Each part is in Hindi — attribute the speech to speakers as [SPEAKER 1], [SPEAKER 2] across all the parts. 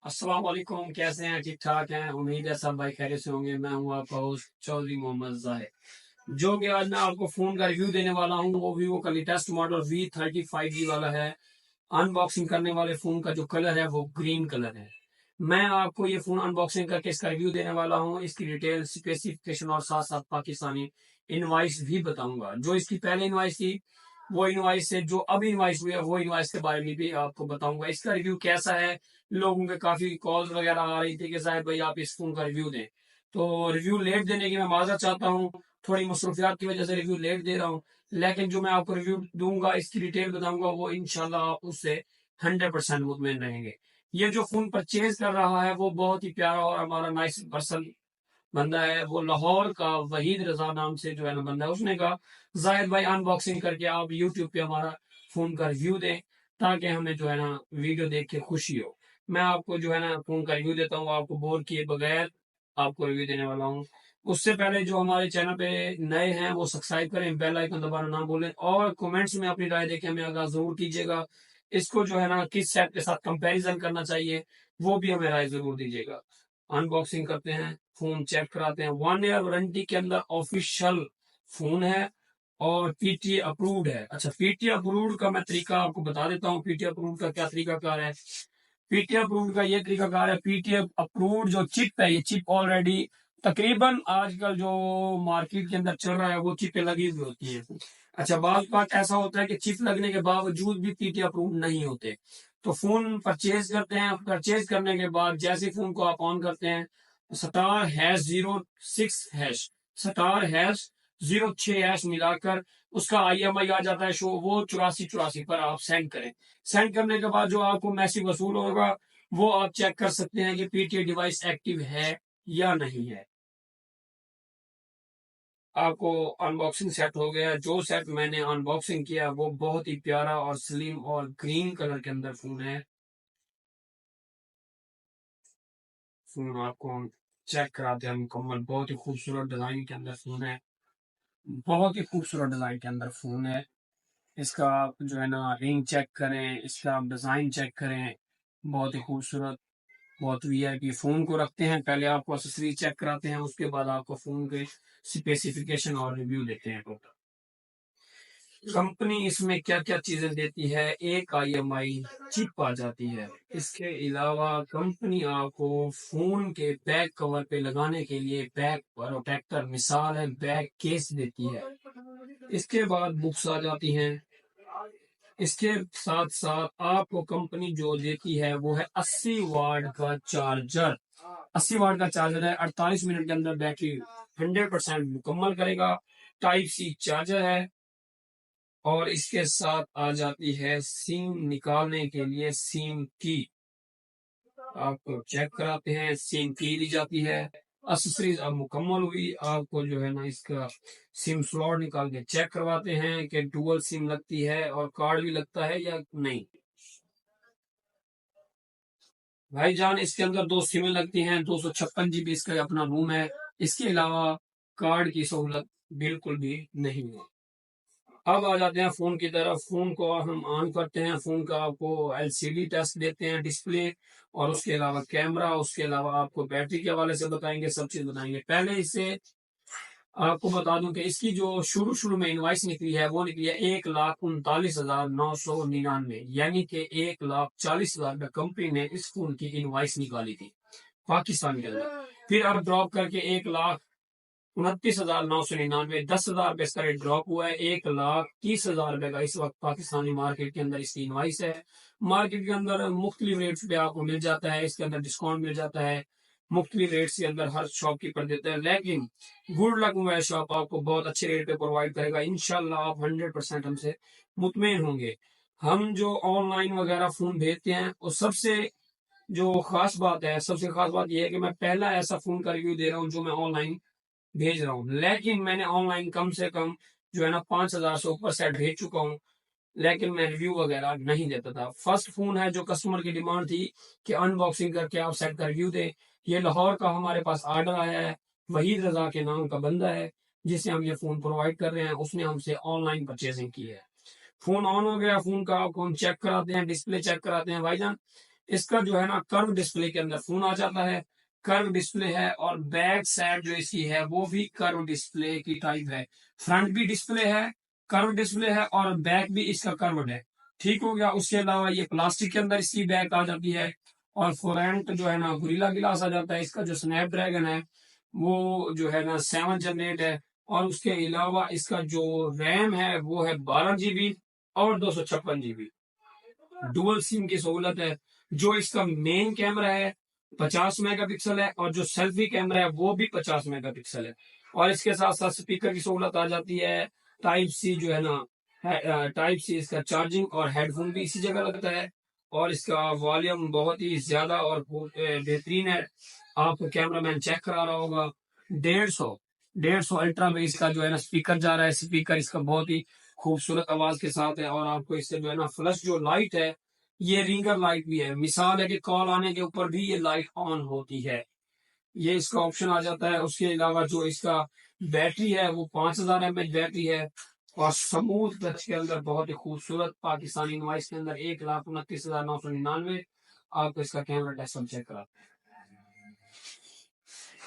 [SPEAKER 1] अस्सलाम वालेकुम। कैसे हैं? ठीक ठाक हैं? उम्मीद है सब भाई खैरियत से होंगे। मैं हूं आपका होस्ट चौधरी मोहम्मद जाहिद, जो कि आज मैं आपको फोन का रिव्यू देने वाला हूं। वो वीवो का लेटेस्ट मॉडल V35G वाला है। अनबॉक्सिंग करने वाले फोन का जो कलर है वो ग्रीन कलर है। मैं आपको ये फोन अनबॉक्सिंग करके इसका रिव्यू देने वाला हूं। इसकी डिटेल, स्पेसिफिकेशन और साथ साथ पाकिस्तानी इनवाइस भी बताऊंगा। जो इसकी पहले इनवाइस थी, वो इनवाइस से जो अब इनवाइस हुई है, वो इनवाइस के बारे में भी आपको बताऊंगा। इसका रिव्यू कैसा है, लोगों के काफी कॉल्स वगैरह आ रही थी कि साहब भाई आप इस फोन का रिव्यू दें। तो रिव्यू लेट देने की मैं माजरत चाहता हूँ। थोड़ी मसरूफियात की वजह से रिव्यू लेट दे रहा हूँ। लेकिन जो मैं आपको रिव्यू दूंगा, इसकी डिटेल बताऊंगा, वो इंशाल्लाह आप उससे 100% मुतमिन रहेंगे। ये जो फोन परचेज कर रहा है वो बहुत ही प्यारा और हमारा नाइस पर्सन बंदा है। वो लाहौर का वहीद रजा नाम से जो है ना बंदा है। उसने कहा जाहिद भाई अनबॉक्सिंग करके आप यूट्यूब पे हमारा फोन का रिव्यू दें, ताकि हमें जो है ना वीडियो देख के खुशी हो। मैं आपको जो है ना फोन का रिव्यू देता हूँ, आपको बोर किए बगैर आपको रिव्यू देने वाला हूँ। उससे पहले जो हमारे चैनल पे नए हैं वो सब्सक्राइब करें, बेल आइकन दबाना ना भूलें, और कमेंट्स में अपनी राय देके हमें आगाह जरूर कीजिएगा। इसको जो है ना किस सेट के साथ कंपैरिजन करना चाहिए, वो भी हमें राय जरूर दीजिएगा। अनबॉक्सिंग करते हैं, फोन चेक कराते हैं। 1 ईयर वारंटी के अंदर ऑफिशियल फोन है और पीटीए अप्रूव्ड है। अच्छा, पीटीए अप्रूव्ड का मैं तरीका आपको बता देता हूँ। पीटीए अप्रूव्ड का क्या तरीकाकार है? पीटीए अप्रूव्ड का ये तरीकाकार है, पीटीए अप्रूव्ड जो चिप है, ये चिप ऑलरेडी तकरीबन आजकल जो मार्केट के अंदर चल रहा है वो चिपें लगी हुई होती है। अच्छा, बात बात ऐसा होता है कि चिप लगने के बावजूद भी पीटीए अप्रूव्ड नहीं होते। तो फोन परचेज करते हैं, परचेज करने के बाद जैसे फोन को आप ऑन करते हैं, *#06# *#06# मिलाकर उसका IMI आ जाता है शो, वो 8484 पर आप सेंड करें। सेंड करने के बाद जो आपको मैसेज वसूल होगा, वो आप चेक कर सकते हैं कि पीटीए डिवाइस एक्टिव है या नहीं है। आपको अनबॉक्सिंग सेट हो गया। जो सेट मैंने अनबॉक्सिंग किया वो बहुत ही प्यारा और स्लिम और ग्रीन कलर के अंदर फोन है। फोन आपको हम चेक कराते हैं मुकम्मल। बहुत ही खूबसूरत डिजाइन के अंदर फोन है। बहुत ही खूबसूरत डिजाइन के अंदर फोन है। इसका आप जो है ना रिंग चेक करें, इसका आप डिजाइन चेक करें। बहुत ही खूबसूरत, बहुत वीआईपी फोन को रखते हैं। पहले आपको एक्सेसरी चेक कराते हैं, उसके बाद आपको फोन के स्पेसिफिकेशन और रिव्यू देते हैं। टोटल कंपनी इसमें क्या क्या चीजें देती है, एक IMI चिप आ जाती है। इसके अलावा कंपनी आपको फोन के बैक कवर पे लगाने के लिए बैक प्रोटेक्टर, मिसाल है बैक केस देती है। इसके बाद बुक्स आ जाती हैं। इसके साथ साथ आपको कंपनी जो देती है वो है 80 वाट का चार्जर। 80 वाट का चार्जर है, 48 मिनट के अंदर बैटरी 100% मुकम्मल करेगा। टाइप C चार्जर है। और इसके साथ आ जाती है सिम निकालने के लिए सिम की। आपको चेक कराते हैं, सिम की दी जाती है। एक्सेसरीज अब मुकम्मल हुई। आपको जो है ना इसका सिम स्लॉट निकाल के चेक करवाते हैं कि डुअल सिम लगती है और कार्ड भी लगता है या नहीं। भाईजान, इसके अंदर 2 सिमें लगती हैं। 256 GB इसका अपना रूम है। इसके अलावा कार्ड की सहूलत बिल्कुल भी नहीं है। अब आ जाते हैं फोन की तरफ। फोन को हम ऑन करते हैं। फोन का आपको LCD टेस्ट देते हैं, डिस्प्ले, और उसके अलावा कैमरा, उसके अलावा आपको बैटरी के हवाले से बताएंगे, सब चीज बताएंगे। पहले इसे आपको बता दूं कि इसकी जो शुरू शुरू में इनवाइस निकली है वो निकली है 1,39,999, यानी कि 1,40,000 रुपये कंपनी ने इस फोन की इनवाइस निकाली थी पाकिस्तान के अंदर। फिर अब ड्रॉप करके 1,29,999, 10,000 रुपये इसका रेट ड्रॉप हुआ है। 1,30,000 रुपये का इस वक्त पाकिस्तानी मार्केट के अंदर इसकी इनवाइस है। मार्केट के अंदर मुख्तलिफ रेट्स पे आपको मिल जाता है, इसके अंदर डिस्काउंट मिल जाता है। मुख्तलिफ रेट्स के अंदर हर शॉपकीपर देता है, लेकिन गुड लक मोबाइल शॉप आपको बहुत अच्छे रेट पे प्रोवाइड करेगा। इंशाल्लाह आप 100% हमसे मुतमईन होंगे। हम जो ऑनलाइन वगैरह फोन भेजते हैं, और जो खास बात है, सबसे खास बात यह है कि मैं पहला ऐसा फोन का रिव्यू दे रहा हूँ जो मैं ऑनलाइन भेज रहा हूँ। लेकिन मैंने ऑनलाइन कम से कम जो है ना 5,000 से ऊपर सेट भेज चुका हूँ, लेकिन मैं रिव्यू वगैरह नहीं देता था। फर्स्ट फोन है जो कस्टमर की डिमांड थी कि अनबॉक्सिंग करके आप सेट का रिव्यू दें। ये लाहौर का हमारे पास ऑर्डर आया है। वहीद रजा के नाम का बंदा है जिसे हम ये फोन प्रोवाइड कर रहे हैं, उसने हमसे ऑनलाइन परचेजिंग की है। फोन ऑन हो गया। फोन का आपको हम चेक कराते हैं, डिस्प्ले चेक कराते हैं। भाईजान, इसका जो है ना कर्व डिस्प्ले के अंदर फोन आ जाता है, कर्व डिस्प्ले है, और बैक साइड जो इसकी है वो भी कर्व डिस्प्ले की टाइप है। फ्रंट भी डिस्प्ले है, कर्व डिस्प्ले है, और बैक भी इसका कर्व्ड है। ठीक हो गया। उसके अलावा ये प्लास्टिक के अंदर इसकी बैक आ जाती है, और फ्रंट जो है ना गोरिल्ला गिलास आ जाता है। इसका जो स्नैपड्रैगन है वो जो है ना 7 जनरेट है। और उसके अलावा इसका जो रैम है वो है 12 GB और 256 GB। डुअल सिम की सहूलत है। जो इसका मेन कैमरा है 50 मेगापिक्सल है, और जो सेल्फी कैमरा है वो भी 50 मेगापिक्सल है। और इसके साथ साथ स्पीकर की सहूलत आ जाती है। टाइप सी जो है ना, टाइप सी इसका चार्जिंग और हेडफोन भी इसी जगह लगता है। और इसका वॉल्यूम बहुत ही ज्यादा और बेहतरीन है। आपको कैमरामैन चेक करा रहा होगा। 150 अल्ट्रा में इसका जो है ना स्पीकर जा रहा है। स्पीकर इसका बहुत ही खूबसूरत आवाज के साथ है। और आपको इससे जो है ना फ्लश जो लाइट है, ये रिंगर लाइट भी है। मिसाल है कि कॉल आने के ऊपर भी ये लाइट ऑन होती है। ये इसका ऑप्शन आ जाता है। उसके अलावा जो इसका बैटरी है वो 5000 mAh बैटरी है। और स्मूथ टच के अंदर बहुत ही खूबसूरत पाकिस्तानी नॉइस के अंदर 1,29,999 आपको इसका कैमरा टेस्ट चेक करा।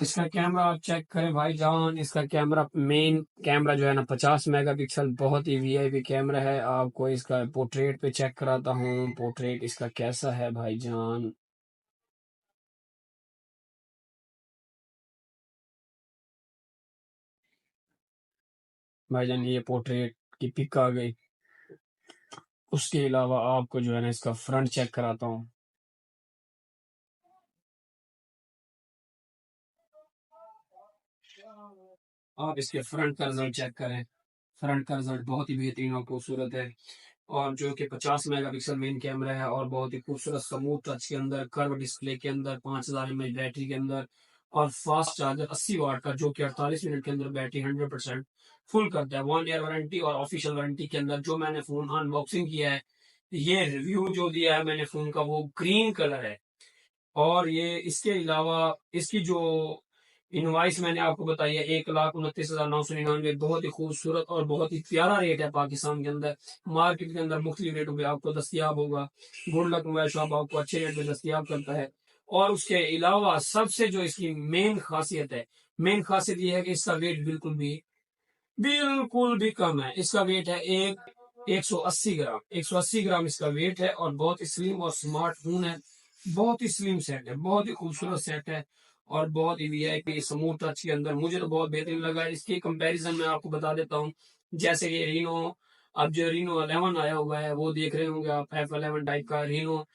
[SPEAKER 1] इसका कैमरा आप चेक करें भाईजान। इसका कैमरा, मेन कैमरा जो है ना 50 मेगापिक्सल, बहुत ही वीआईपी कैमरा है। आपको इसका पोर्ट्रेट पे चेक कराता हूँ। पोर्ट्रेट इसका कैसा है भाईजान। भाईजान ये पोर्ट्रेट की पिक आ गई। उसके अलावा आपको जो है ना इसका फ्रंट चेक कराता हूँ। आप इसके फ्रंट का रिजल्ट चेक करें। फ्रंट का रिजल्ट बहुत ही बेहतरीन और खूबसूरत है। और जो कि 50 मेगापिक्सल मेन कैमरा है, और बहुत ही खूबसूरत स्मूथ टच के अंदर, कर्व डिस्प्ले के अंदर, 5000 mAh बैटरी के अंदर, और फास्ट चार्जर 80 वाट का, जो कि 48 मिनट के अंदर बैटरी 100% फुल करता है। 1 ईयर वारंटी और ऑफिशियल वारंटी के अंदर। जो मैंने फोन अनबॉक्सिंग किया है, ये रिव्यू जो दिया है मैंने फोन का वो ग्रीन कलर है। और ये इसके अलावा इसकी जो इनवाइस मैंने आपको बताई है 1,29,999, बहुत ही खूबसूरत और बहुत ही प्यारा रेट है पाकिस्तान के अंदर। मार्केट के अंदर मुख्तलिफ रेटों पे आपको दस्तियाब होगा। गुड लक मोबाइल शॉप आपको अच्छे रेट पे दस्तियाब करता है। और उसके अलावा सबसे जो इसकी मेन खासियत है, मेन खासियत ये है कि इसका वेट बिल्कुल भी कम है। इसका वेट है 180 ग्राम। 180 ग्राम इसका वेट है, और बहुत ही स्लिम और स्मार्ट फोन है। बहुत ही स्लिम सेट है, बहुत ही खूबसूरत सेट है, और बहुत ही वीआईपी स्मूथ टच के अंदर मुझे तो बहुत बेहतरीन लगा। इसके कंपैरिजन में आपको बता देता हूँ। जैसे कि रीनो, अब जो रीनो 11 आया हुआ है वो देख रहे होंगे आप, F11 टाइप का रीनो,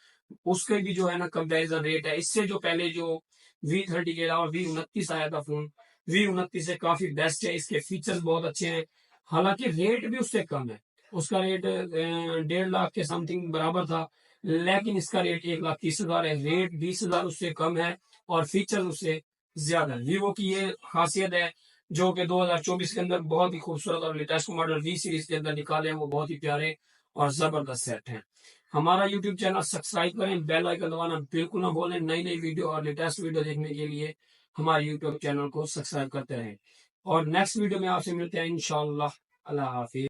[SPEAKER 1] उसके भी जो है ना कंपैरिजन रेट है। इससे जो पहले जो V30 के अलावा V29 आया था फोन, V29 से काफी बेस्ट है। इसके फीचर्स बहुत अच्छे हैं। हालांकि रेट भी उससे कम है। उसका रेट 1.5 लाख के समथिंग बराबर था, लेकिन इसका रेट 1,30,000 है। रेट 20,000 उससे कम है, और फीचर उससे ज्यादा है। वीवो की ये खासियत है, जो कि 2024 के अंदर बहुत ही खूबसूरत और लेटेस्ट मॉडल वी सीरीज के अंदर निकाले हैं, वो बहुत ही प्यारे और जबरदस्त सेट हैं। हमारा यूट्यूब चैनल सब्सक्राइब करें, बेल आइकन दबाना बिल्कुल ना भूलें। नई नई वीडियो और लेटेस्ट वीडियो देखने के लिए हमारे यूट्यूब चैनल को सब्सक्राइब करते रहें। और नेक्स्ट वीडियो में आपसे मिलते हैं इंशाअल्लाह। अल्लाह हाफिज।